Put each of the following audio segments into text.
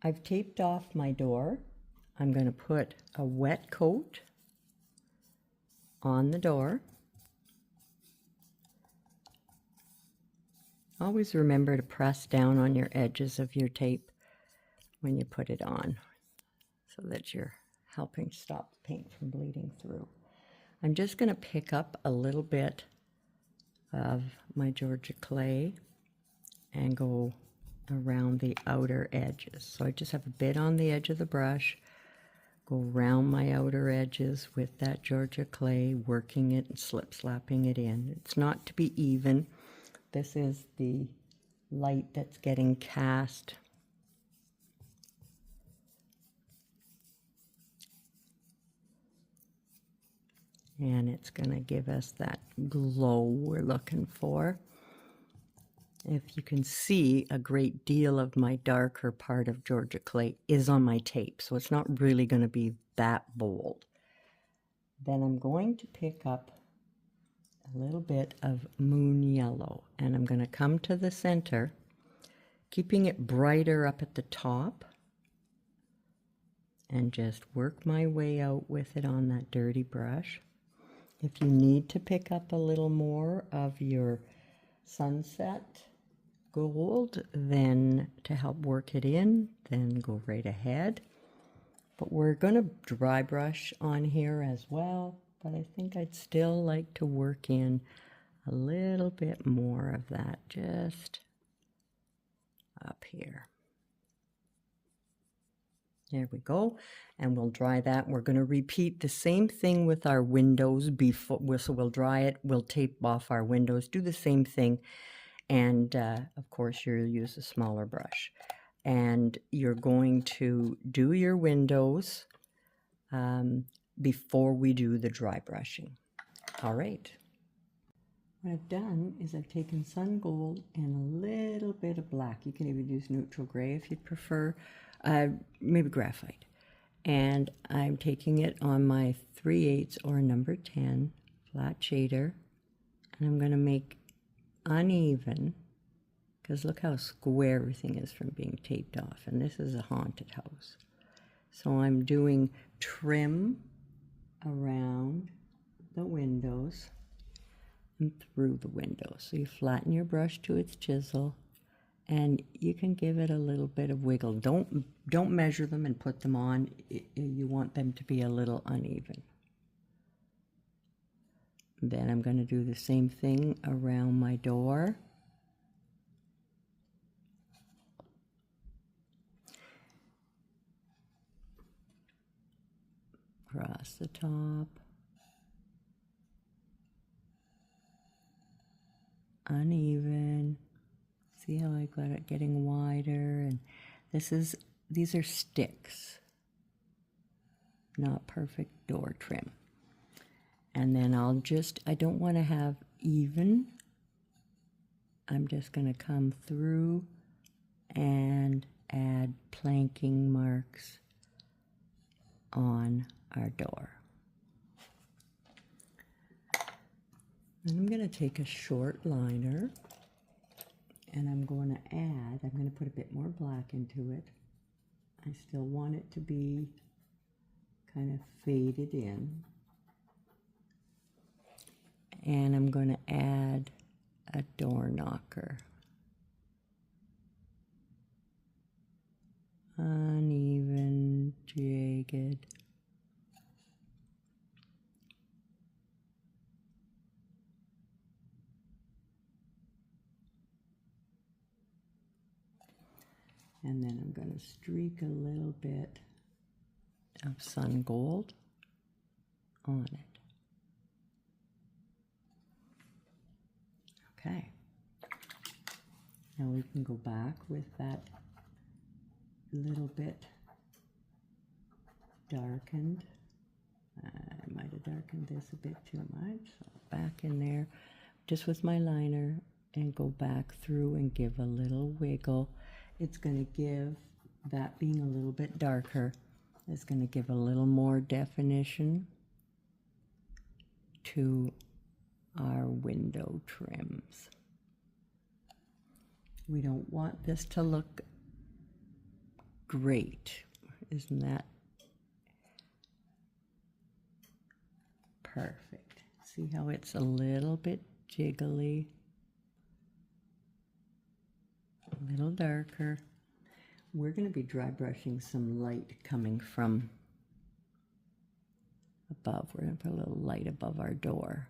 I've taped off my door. I'm going to put a wet coat on the door. Always remember to press down on your edges of your tape when you put it on so that you're helping stop the paint from bleeding through. I'm just going to pick up a little bit of my Georgia clay and go around the outer edges. So I just have a bit on the edge of the brush, go around my outer edges with that Georgia clay, working it and slip-slapping it in. It's not to be even. This is the light that's getting cast. And it's going to give us that glow we're looking for. If you can see, a great deal of my darker part of Georgia clay is on my tape, so it's not really going to be that bold. Then I'm going to pick up a little bit of moon yellow, and I'm going to come to the center, keeping it brighter up at the top, and just work my way out with it on that dirty brush. If you need to pick up a little more of your sunset gold, then to help work it in, then go right ahead. But we're going to dry brush on here as well, but I think I'd still like to work in a little bit more of that just up here. There we go, and we'll dry that. We're going to repeat the same thing with our windows before, so we'll dry it, we'll tape off our windows, do the same thing, and of course you'll use a smaller brush. And you're going to do your windows before we do the dry brushing. All right. What I've done is I've taken sun gold and a little bit of black. You can even use neutral gray if you'd prefer. Maybe graphite, and I'm taking it on my 3/8 or number 10 flat shader, and I'm going to make uneven, because look how square everything is from being taped off, and this is a haunted house. So I'm doing trim around the windows and through the windows. So you flatten your brush to its chisel, and you can give it a little bit of wiggle. Don't measure them and put them on. You want them to be a little uneven. Then I'm going to do the same thing around my door. Across the top. Uneven. See how I got it getting wider, and these are sticks, not perfect door trim. And then I don't want to have even. I'm just going to come through and add planking marks on our door. And I'm going to take a short liner, and I'm going to put a bit more black into it. I still want it to be kind of faded in. And I'm going to add a door knocker. Uneven, jagged. And then I'm going to streak a little bit of sun gold on it. Okay. Now we can go back with that little bit darkened. I might have darkened this a bit too much. So back in there, just with my liner, and go back through and give a little wiggle. It's going to give, that being a little bit darker, is going to give a little more definition to our window trims. We don't want this to look great. Isn't that perfect? See how it's a little bit jiggly, a little darker. We're going to be dry brushing some light coming from above. We're going to put a little light above our door.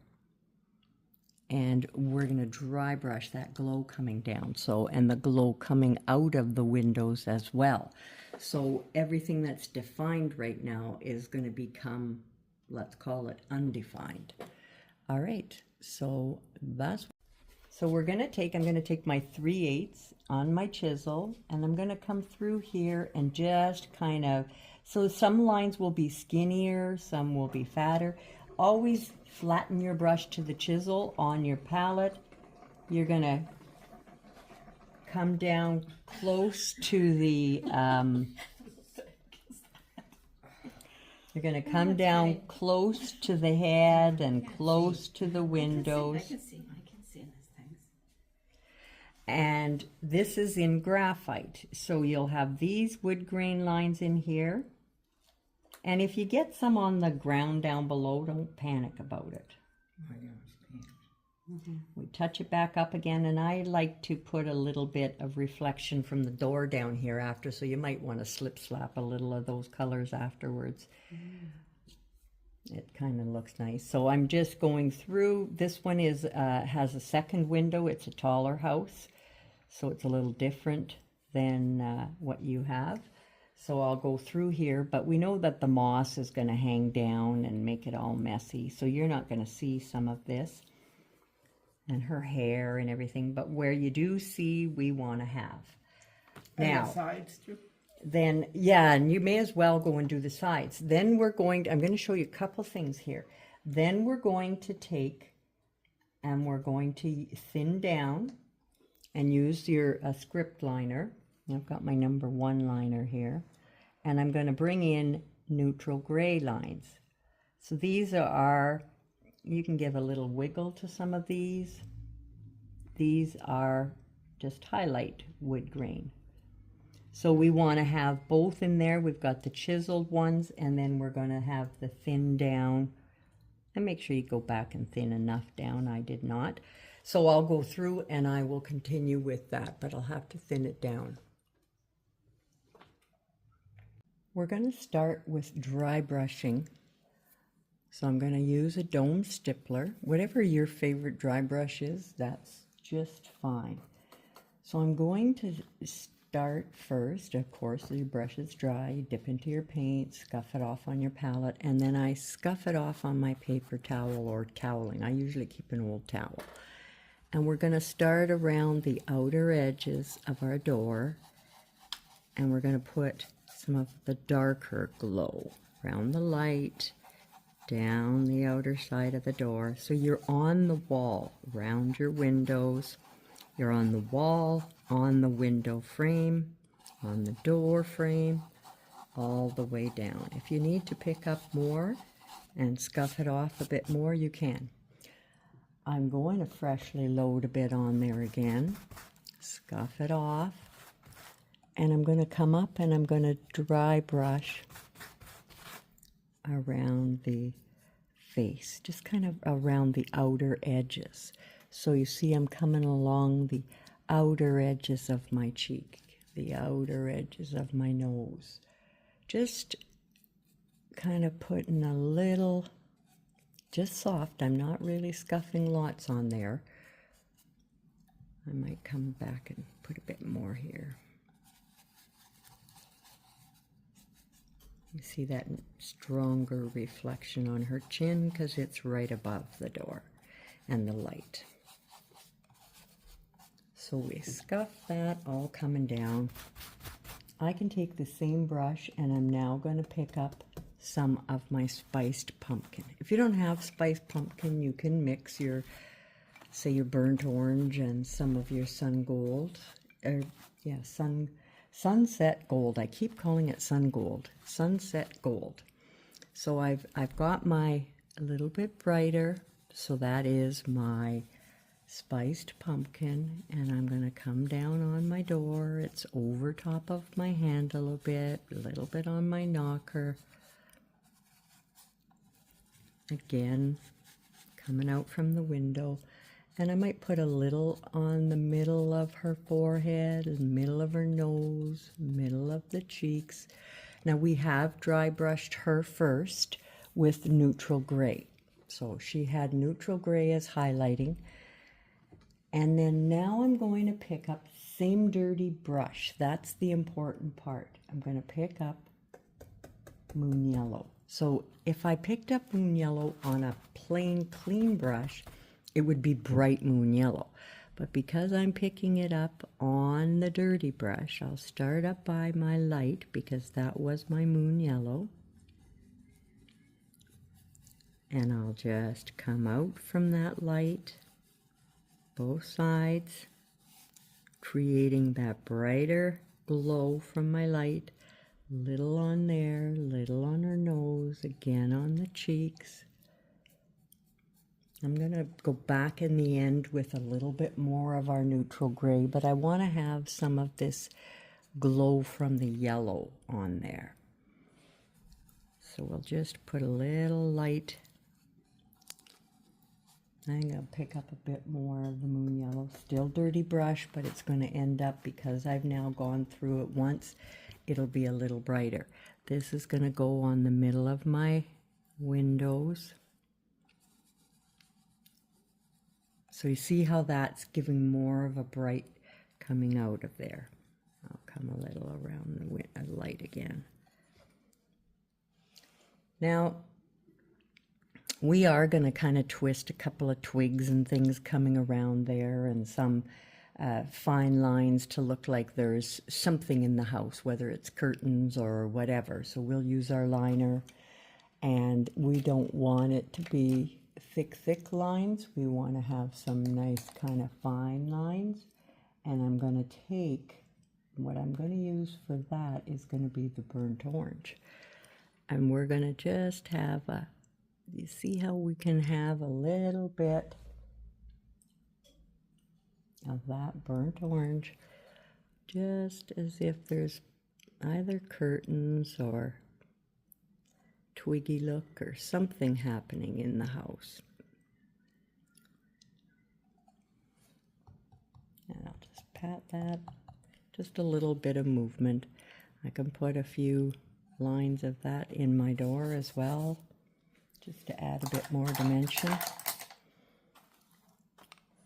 And we're going to dry brush that glow coming down. So, and the glow coming out of the windows as well. So everything that's defined right now is going to become, let's call it undefined. All right, so so we're going to take, I'm going to take my 3/8 on my chisel, and I'm going to come through here and just kind of, so some lines will be skinnier, some will be fatter. Always flatten your brush to the chisel on your palette. You're going to come down close to the, you're going to come down close to the head and close to the windows. I can see in these things. And this is in graphite. So you'll have these wood grain lines in here. And if you get some on the ground down below, don't panic about it. We touch it back up again, and I like to put a little bit of reflection from the door down here after, so you might want to slap a little of those colors afterwards. It kind of looks nice. So I'm just going through. This one is has a second window. It's a taller house, so it's a little different than what you have. So I'll go through here, but we know that the moss is going to hang down and make it all messy, so you're not going to see some of this and her hair and everything, but where you do see, we want to have. Now, and the sides too? Then, yeah, and you may as well go and do the sides. Then we're going to, I'm going to show you a couple things here. Then we're going to take, and we're going to thin down and use your script liner. I've got my number 1 liner here, and I'm going to bring in neutral gray lines. So these are, you can give a little wiggle to some of these. These are just highlight wood grain. So we want to have both in there. We've got the chiseled ones, and then we're going to have the thin down. And make sure you go back and thin enough down. I did not. So I'll go through and I will continue with that, but I'll have to thin it down. We're going to start with dry brushing. So I'm going to use a dome stippler. Whatever your favorite dry brush is, that's just fine. So I'm going to start first, of course, your brush is dry, you dip into your paint, scuff it off on your palette, and then I scuff it off on my paper towel or toweling. I usually keep an old towel. And we're going to start around the outer edges of our door, and we're going to put some of the darker glow around the light, down the outer side of the door. So you're on the wall, around your windows. You're on the wall, on the window frame, on the door frame, all the way down. If you need to pick up more and scuff it off a bit more, you can. I'm going to freshly load a bit on there again, scuff it off, and I'm going to come up and I'm going to dry brush around the face, just kind of around the outer edges. So you see I'm coming along the outer edges of my cheek, the outer edges of my nose. Just kind of putting a little, just soft. I'm not really scuffing lots on there. I might come back and put a bit more here. You see that stronger reflection on her chin because it's right above the door and the light. So we scuff that all coming down. I can take the same brush and I'm now going to pick up some of my spiced pumpkin. If you don't have spiced pumpkin, you can mix your, say, your burnt orange and some of your sun gold, or yeah, sunset gold. I keep calling it sun gold, sunset gold. So I've got my a little bit brighter, so that is my spiced pumpkin, and I'm going to come down on my door. It's over top of my handle a little bit on my knocker. Again, coming out from the window. And I might put a little on the middle of her forehead, the middle of her nose, middle of the cheeks. Now we have dry brushed her first with neutral gray. So she had neutral gray as highlighting. And then now I'm going to pick up same dirty brush. That's the important part. I'm going to pick up Moon Yellow. So if I picked up Moon Yellow on a plain clean brush, it would be bright Moon Yellow. But because I'm picking it up on the dirty brush, I'll start up by my light because that was my Moon Yellow. And I'll just come out from that light, both sides, creating that brighter glow from my light. Little on there, little on her nose, again on the cheeks. I'm going to go back in the end with a little bit more of our neutral gray, but I want to have some of this glow from the yellow on there. So we'll just put a little light. I'm going to pick up a bit more of the Moon Yellow. Still dirty brush, but it's going to end up, because I've now gone through it once, it'll be a little brighter. This is going to go on the middle of my windows. So you see how that's giving more of a bright coming out of there. I'll come a little around the light again. Now, we are going to kind of twist a couple of twigs and things coming around there, and some fine lines to look like there's something in the house, whether it's curtains or whatever. So we'll use our liner, and we don't want it to be thick lines. We want to have some nice kind of fine lines. And I'm going to take, what I'm going to use for that is going to be the burnt orange. And we're going to just have you see how we can have a little bit of that burnt orange, just as if there's either curtains or twiggy look or something happening in the house. And I'll just pat that, just a little bit of movement. I can put a few lines of that in my door as well, just to add a bit more dimension.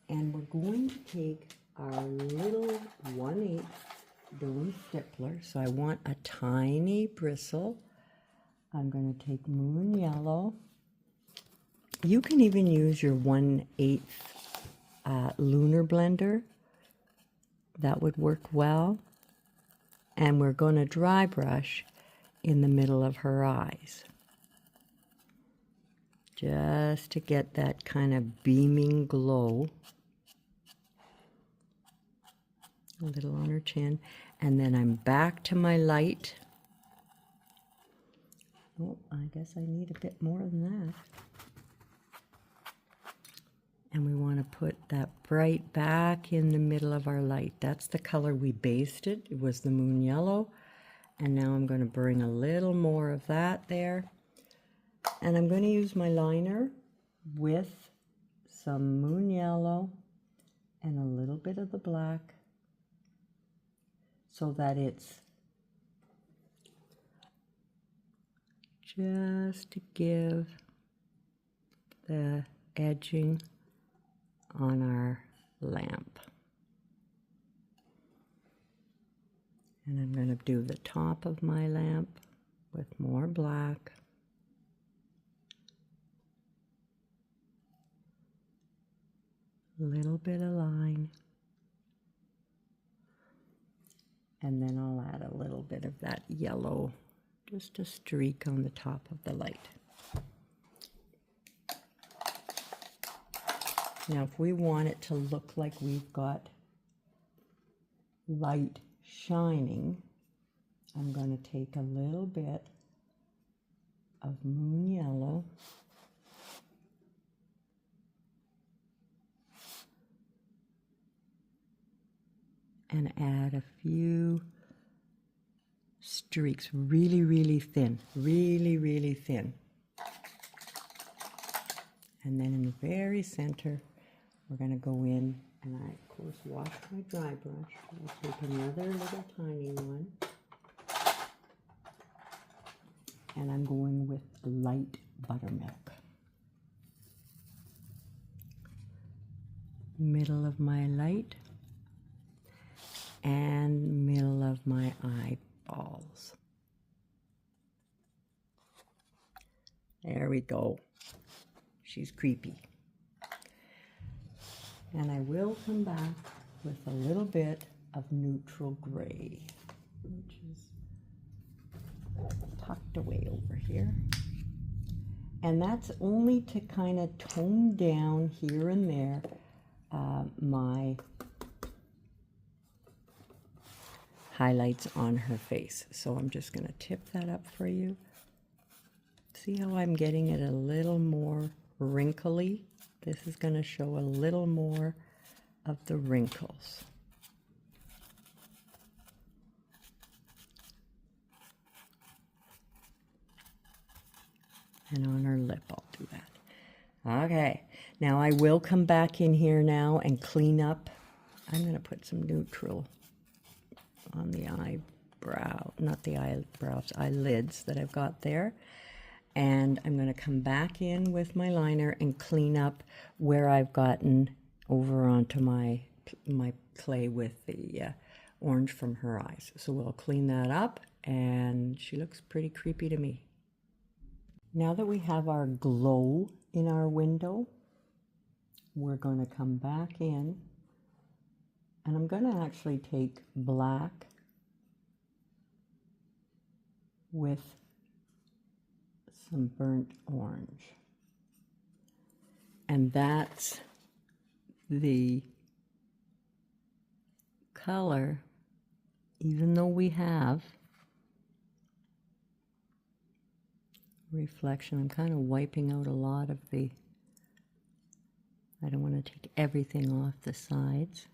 And we're going to take our little 1/8 dome stippler. So I want a tiny bristle. I'm going to take Moon Yellow. You can even use your 1/8 lunar blender. That would work well. And we're going to dry brush in the middle of her eyes, just to get that kind of beaming glow. A little on her chin. And then I'm back to my light. Oh, I guess I need a bit more than that. And we want to put that bright back in the middle of our light. That's the color we based it. It was the Moon Yellow. And now I'm going to bring a little more of that there. And I'm going to use my liner with some Moon Yellow and a little bit of the black, so that it's just to give the edging on our lamp. And I'm going to do the top of my lamp with more black. A little bit of line. And then I'll add a little bit of that yellow, just a streak on the top of the light. Now, if we want it to look like we've got light shining, I'm going to take a little bit of Moon Yellow and add a few streaks, really, really thin, really, really thin. And then in the very center, we're going to go in, and I, of course, wash my dry brush. I'll take another little tiny one, and I'm going with light buttermilk. Middle of my light and middle of my eyeballs. There we go. She's creepy. And I will come back with a little bit of neutral gray, which is tucked away over here. And that's only to kind of tone down here and there my highlights on her face. So I'm just going to tip that up for you. See how I'm getting it a little more wrinkly? This is going to show a little more of the wrinkles. And on her lip, I'll do that. Okay, now I will come back in here now and clean up. I'm going to put some neutral on the eyebrow, not the eyebrows, eyelids that I've got there. And I'm going to come back in with my liner and clean up where I've gotten over onto my clay with the orange from her eyes. So we'll clean that up, and she looks pretty creepy to me. Now that we have our glow in our window, we're going to come back in, and I'm going to actually take black with some burnt orange. And that's the color, even though we have reflection. I'm kind of wiping out a lot of the, I don't want to take everything off the sides,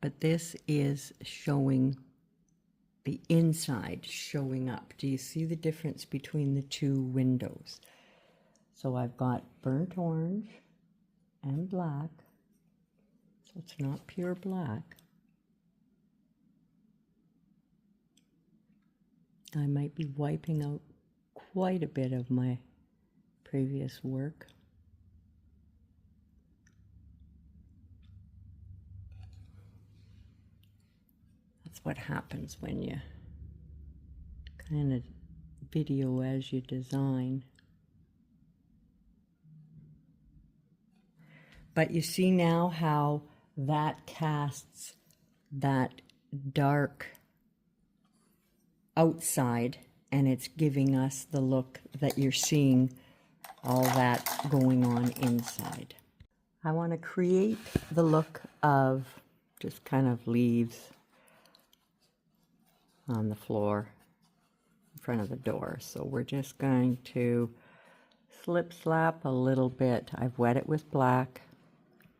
but this is showing the inside showing up. Do you see the difference between the two windows? So I've got burnt orange and black, so it's not pure black. I might be wiping out quite a bit of my previous work. That's what happens when you kind of video as you design. But you see now how that casts that dark outside, and it's giving us the look that you're seeing all that going on inside. I want to create the look of just kind of leaves on the floor in front of the door. So we're just going to slip slap a little bit. I've wet it with black,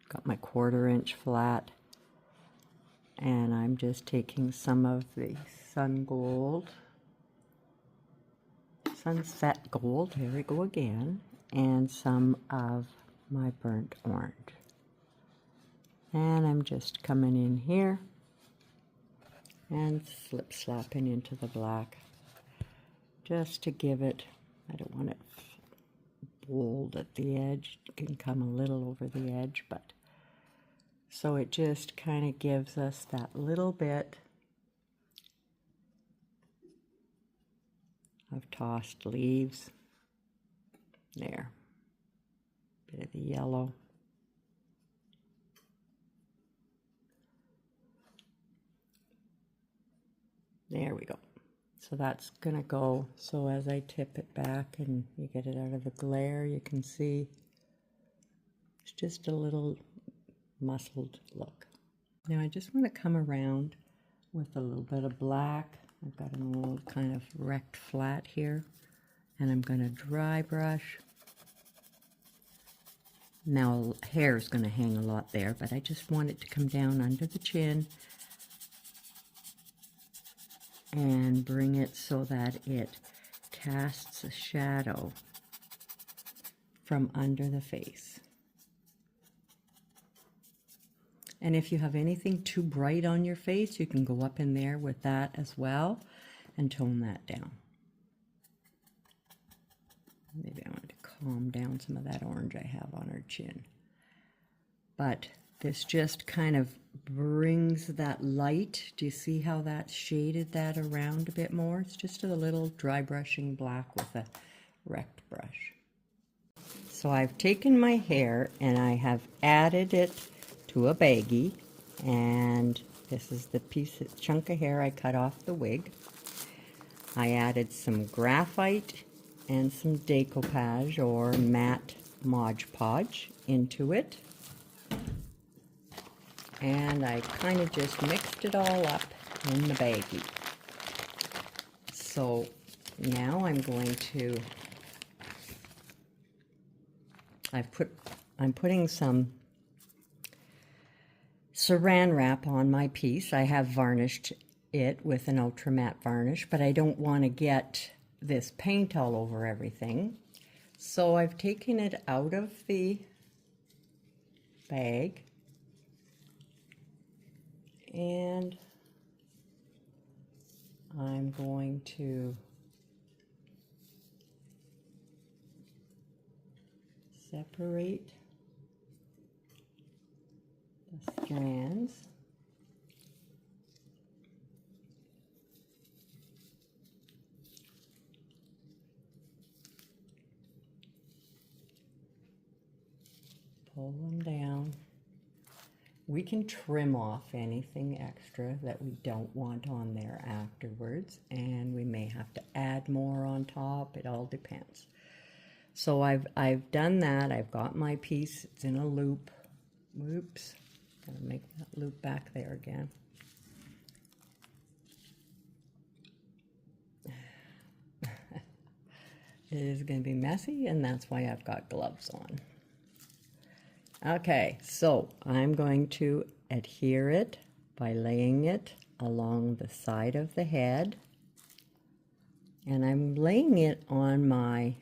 got my 1/4 inch flat, and I'm just taking some of the sunset gold, here we go again, and some of my burnt orange. And I'm just coming in here and slip slapping into the black just to give it, I don't want it bold at the edge, it can come a little over the edge, but so it just kind of gives us that little bit of tossed leaves there, bit of the yellow. There we go. So that's gonna go, so as I tip it back and you get it out of the glare, you can see it's just a little muscled look. Now I just want to come around with a little bit of black. I've got an old kind of wrecked flat here, and I'm going to dry brush Now hair is going to hang a lot there, but I just want it to come down under the chin and bring it so that it casts a shadow from under the face. And if you have anything too bright on your face, you can go up in there with that as well and tone that down. Maybe I want to calm down some of that orange I have on her chin. But this just kind of brings that light. Do you see how that shaded that around a bit more? It's just a little dry brushing black with a rect brush. So I've taken my hair and I have added it to a baggie, and this is the chunk of hair I cut off the wig. I added some graphite and some decoupage or matte Mod Podge into it, and I kind of just mixed it all up in the baggie. So now I'm going to, I'm putting some Saran wrap on my piece. I have varnished it with an ultra matte varnish, but I don't want to get this paint all over everything. So I've taken it out of the bag and I'm going to separate the strands. Pull them down. We can trim off anything extra that we don't want on there afterwards, and we may have to add more on top. It all depends. So I've done that. I've got my piece. It's in a loop. Oops. Gotta make that loop back there again. It is going to be messy, and that's why I've got gloves on. Okay, so I'm going to adhere it by laying it along the side of the head, and I'm laying it on my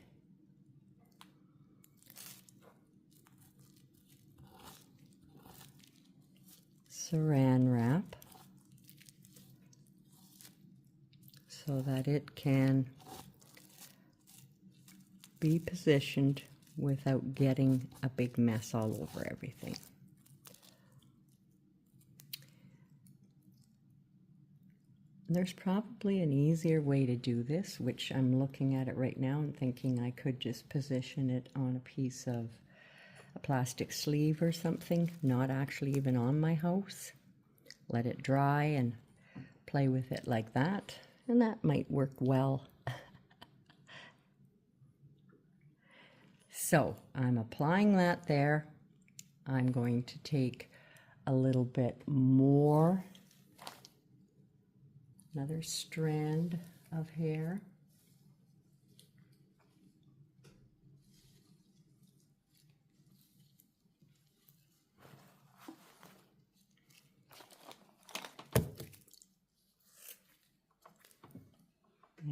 Saran wrap so that it can be positioned without getting a big mess all over everything. There's probably an easier way to do this, which I'm looking at it right now and thinking I could just position it on a piece of a plastic sleeve or something, not actually even on my house. Let it dry and play with it like that, and that might work well. So I'm applying that there. I'm going to take a little bit more, another strand of hair.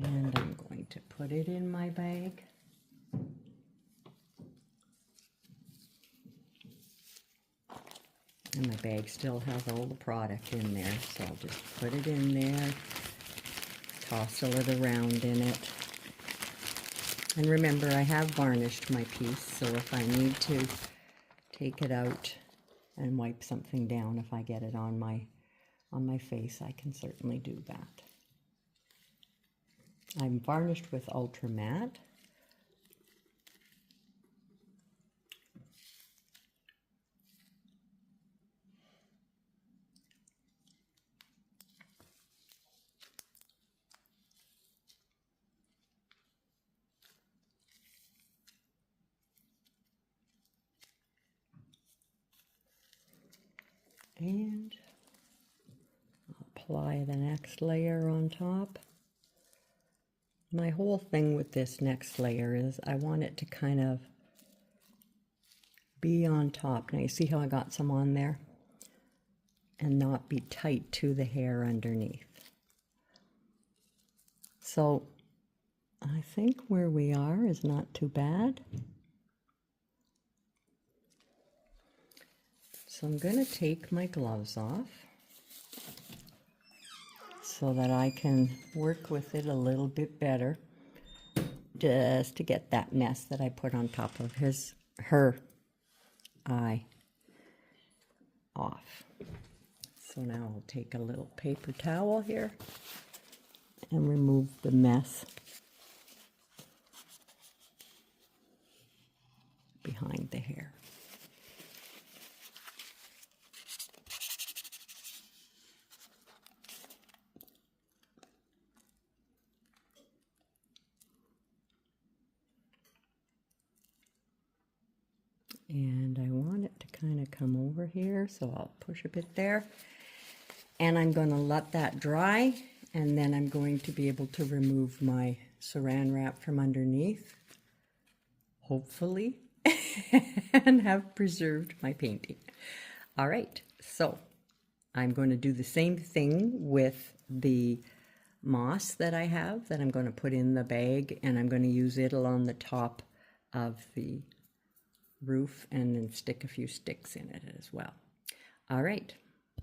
And I'm going to put it in my bag. And my bag still has all the product in there, so I'll just put it in there, tousle it around in it. And remember, I have varnished my piece, so if I need to take it out and wipe something down, if I get it on my face, I can certainly do that. I'm varnished with ultra matte. And I'll apply the next layer on top. My whole thing with this next layer is I want it to kind of be on top. Now you see how I got some on there? And not be tight to the hair underneath. So I think where we are is not too bad. So I'm going to take my gloves off so that I can work with it a little bit better, just to get that mess that I put on top of her eye off. So now I'll take a little paper towel here and remove the mess behind the hair. And I want it to kind of come over here, so I'll push a bit there. And I'm going to let that dry, and then I'm going to be able to remove my saran wrap from underneath, hopefully, and have preserved my painting. All right, so I'm going to do the same thing with the moss that I have that I'm going to put in the bag, and I'm going to use it along the top of the roof and then stick a few sticks in it as well. All right,